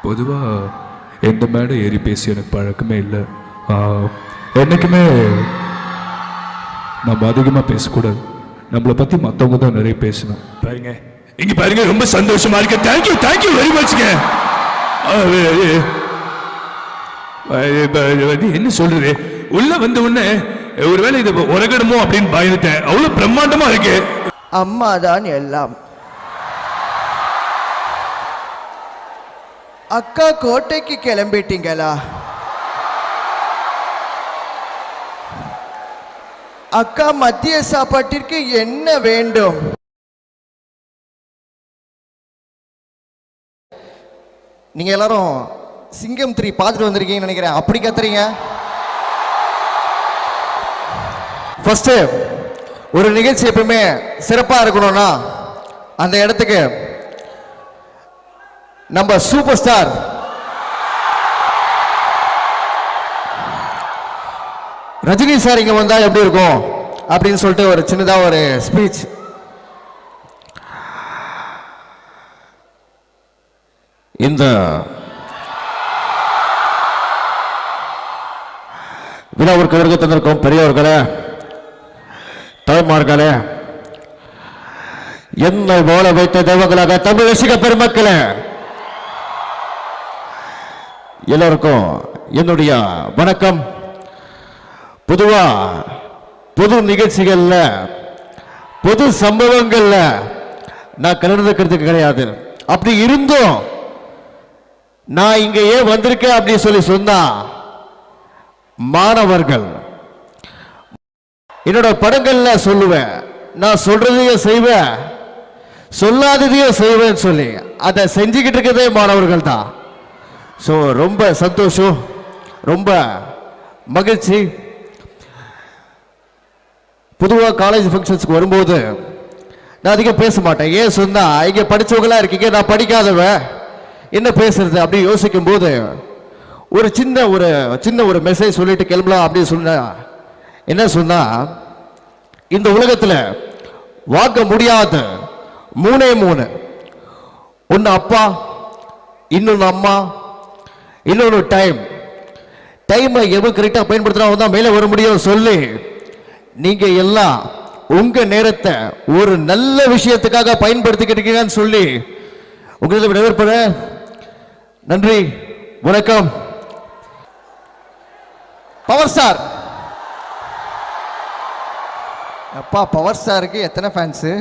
பொதுவாக எந்த மேடை ஏறி பேசி எனக்கு பழக்கமே இல்லை. என்றைக்குமே நம்ம அதிகமாக பேசக்கூடாது. நம்மளை பற்றி மற்றவங்க தான் நிறைய பேசணும். பாருங்க இங்கே பாருங்க, ரொம்ப சந்தோஷமா இருக்கு. தேங்க்யூ தேங்க்யூ வெரி மச்ங்க. என்ன சொல்றது, உள்ள வந்த உடனே ஒருவேளை இது உரகடமோ அப்படின்னு பயந்துட்டேன். அவ்வளவு பிரம்மாண்டமா இருக்கு. அம்மா தான் எல்லாம். அக்கா கோட்டைக்கு கிளம்பிட்டீங்களா? அக்கா மதிய சாப்பாட்டிற்கு என்ன வேண்டும்? நீங்க எல்லாரும் சிங்கம் 3 பார்த்துட்டு வந்திருக்கீங்கன்னு நினைக்கிறேன். அப்படி கத்துறீங்க. ஃபர்ஸ்ட் ஒரு நிகழ்ச்சி எப்பவுமே சிறப்பா இருக்கணும்னா அந்த இடத்துக்கு நம்ம சூப்பர் ஸ்டார் ரஜினி சார் இங்க வந்தா எப்படி இருக்கும் அப்படின்னு சொல்லிட்டு ஒரு சின்னதா ஒரு ஸ்பீச். இந்த விழாவிற்கு வருகை தந்திருக்கும் பெரியவர்களே, தாய்மார்களே, என்னை வாழ வைத்த தெய்வங்களாக தமிழ் ரசிக பெருமக்களே, எல்லோருக்கும் என்னுடைய வணக்கம். பொதுவா பொது நிகழ்ச்சிகள்ல பொது சம்பவங்கள்ல நான் கலந்துக்கிறதுக்கு கிடையாது. அப்படி இருந்தும் நான் இங்க ஏன் வந்திருக்கேன் அப்படின்னு சொல்லி சொன்னா, மாணவர்கள் என்னோட படங்கள்ல சொல்லுவேன், நான் சொல்றதையும் செய்வேன், சொல்லாததையும் செய்வேன்னு சொல்லி அதை செஞ்சுக்கிட்டு இருக்கிறதே மாணவர்கள் தான். ஸோ ரொம்ப சந்தோஷம், ரொம்ப மகிழ்ச்சி. பொதுவாக காலேஜ் ஃபங்க்ஷன்ஸ்க்கு வரும்போது நான் அதிகம் பேச மாட்டேன். ஏன் சொன்னா, இங்கே படித்தவங்களா இருக்கீங்க, நான் படிக்காதவன், என்ன பேசுறது அப்படி யோசிக்கும் போது ஒரு சின்ன ஒரு மெசேஜ் சொல்லிட்டு கிளம்பலாம் அப்படின்னு சொன்னா, என்ன சொன்னா, இந்த உலகத்தில் வாங்க முடியாத 3 ஒன்று அப்பா, இன்னொன்று அம்மா, இன்னொன்று டைமை எவ்வளவு கரெக்டாக பயன்படுத்தினா தான் மேலே வர முடியும் சொல்லி, நீங்க எல்லாம் உங்க நேரத்தை ஒரு நல்ல விஷயத்துக்காக பயன்படுத்திக்கிட்டீங்கன்னு சொல்லி உங்களுக்கு விடைபெற நன்றி, வணக்கம். பவர் ஸ்டார் அப்பா, பவர் ஸ்டாருக்கு எத்தனை ஃபேன்ஸு?